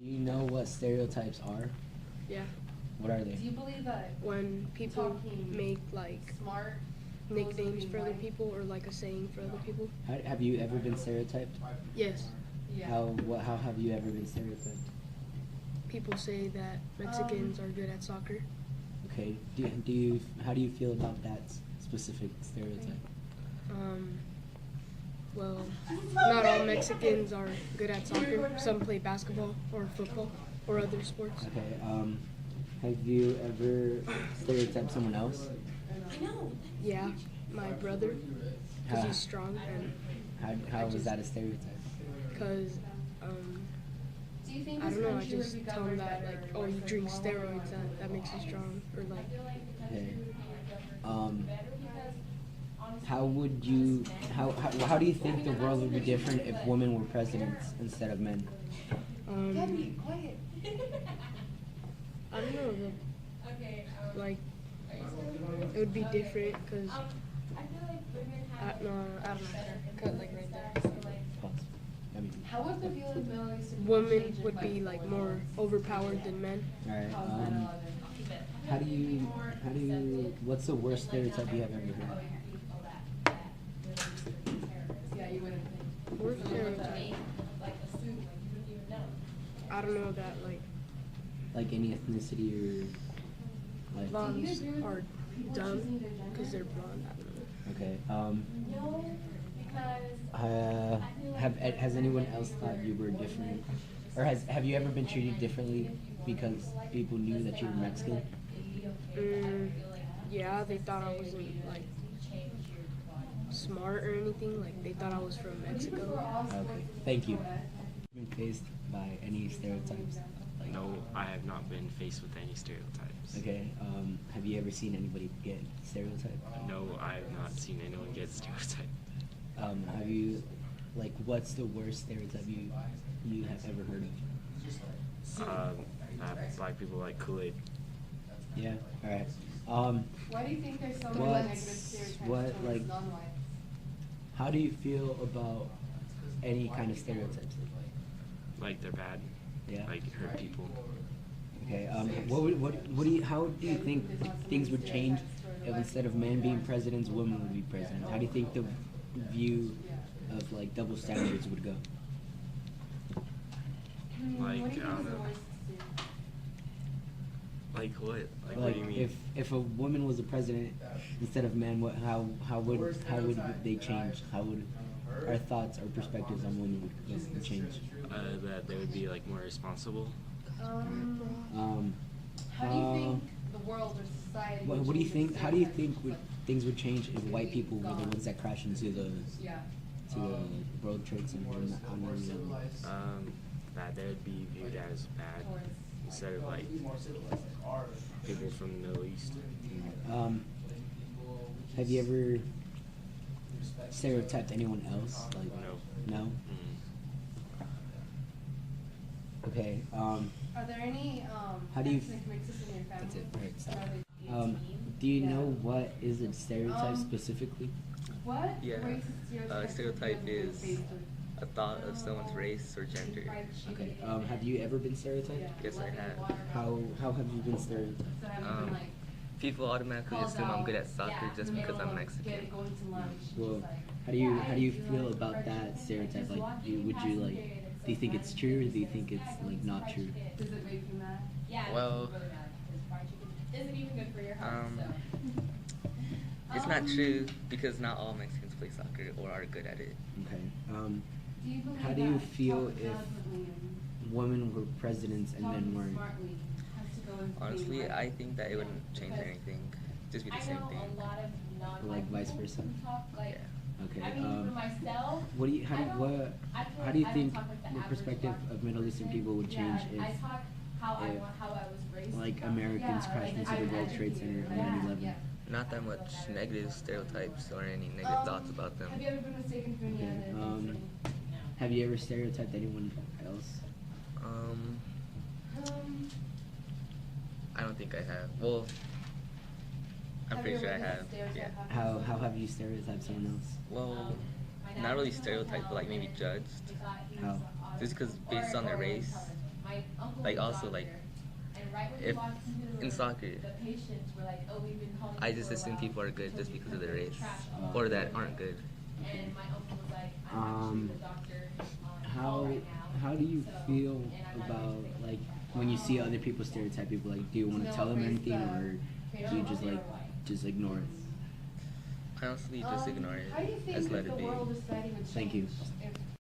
Do you know what stereotypes are? Yeah. What are they? Do you believe that When people talking make like smart nicknames for other people or like a saying for other people. Have you ever been stereotyped? Yes. Yeah. How have you ever been stereotyped? People say that Mexicans are good at soccer. Okay. How do you feel about that specific stereotype? Well, not all Mexicans are good at soccer. Some play basketball or football or other sports. Okay. Have you ever stereotyped someone else? Yeah, my brother, because How- he's strong and How is that a stereotype? because Do you think I this don't know. I country would just be tell him governed that like, better oh, you with drink more steroids, women? that makes you strong, or like Okay. How would you how do you think the world would be different if women were presidents instead of men? Debbie, quiet. I don't know. Like it would be different because no, I don't know. Cut like right there. Pause. I mean, How would the view of Middle Eastern Women would be like more overpowered than men. all right. How do you what's the worst stereotype you have ever heard? Yeah, you wouldn't think. Worst stereotype. I don't know that Like any ethnicity or like blondes are dumb because they're blonde. I don't know. okay. No, because Has anyone else thought you were different, or have you ever been treated differently because people knew that you were Mexican? Yeah, they thought I wasn't like smart or anything. Like they thought I was from Mexico. Okay, thank you. Been faced by any stereotypes? Like, No, I have not been faced with any stereotypes. okay. Have you ever seen anybody get stereotyped? No, I have not seen anyone get stereotyped. Have you, like, what's the worst stereotype you have ever heard of? That black people like Kool-Aid. Yeah. All right. why do you think there's so many What's- negative stereotypes what, towards like- non-whites? How do you feel about any kind of stereotypes? Like they're bad. Yeah. Like hurt people. Okay. How do you think things would change if instead of men being presidents, women would be president? How do you think the view of like double standards would go? Like, What do you I think don't is the know. worst Like what? Like what do you mean? if a woman was a president instead of men, how would they change? How would our thoughts, our perspectives on women would change? That they would be like more responsible. How do you think the world or society would What do you change think? How do you stereotypes? think things would change if white people were the ones that crashed into the Yeah. World Trade Center on 9/11? That they would be viewed as bad instead of like people from the Middle East. Have you ever stereotyped anyone else? Like, No. no? Okay. Are there any How do you ethnic mixes in your family? That's it. Right, stop. Are they- Do you know what is a stereotype specifically? What Yeah, racist stereotypes stereotype have you been is faced with? a thought of someone's race or gender. Okay. Have you ever been stereotyped? Yes, I have. How have you been stereotyped? So have you been, Um, like, People automatically called assume I'm good at out, soccer just in the because middle I'm of Mexican. going to lunch, Well, just like, how do you feel about that stereotype? Like, would you like? Do you think it's true, or do you think it's like not true? Does it make you mad? Well, Isn't even good for your health. it's not true because not all Mexicans play soccer or are good at it. Okay. Do you believe How do you that feel talking if positively and women were presidents and men talking weren't? smartly has to go with being Honestly, right? I think that it wouldn't change anything. Just be the I same know thing. a lot of non Like vice versa? talk like Okay. I mean for myself. What do you I don't- I feel how do you like I don't think talk like the the average perspective black of Middle Eastern people would change I if talk how I if, want, how I was raised. like to talk. Americans crashed into the World Trade Center on 9/11? Not that much negative stereotypes or any negative thoughts about them. Have you ever been mistaken for any Okay, other ethnicity? Have you ever stereotyped anyone else? I don't think I have. Well, I'm Have pretty you sure I ever witnessed have. stereotype Yeah. happen? How have you stereotyped someone else? Well, not really stereotyped, but like maybe judged. How? Just because based on their race, my uncle Like, was a also, like, doctor, and right when he if walked into the room, in soccer, the patients were like, "Oh, we've been calling I you just for a assume while people are good just because of their race, trash or that aren't good. And my uncle was like, "I'm actually the doctor on call right now." How do you So, feel and I'm not about going to like when you see other people stereotype people? Like, do you want to tell them anything, or do you just like just ignore it? I honestly just ignore it. How do you Just think let the it be. world of study would change Thank you. if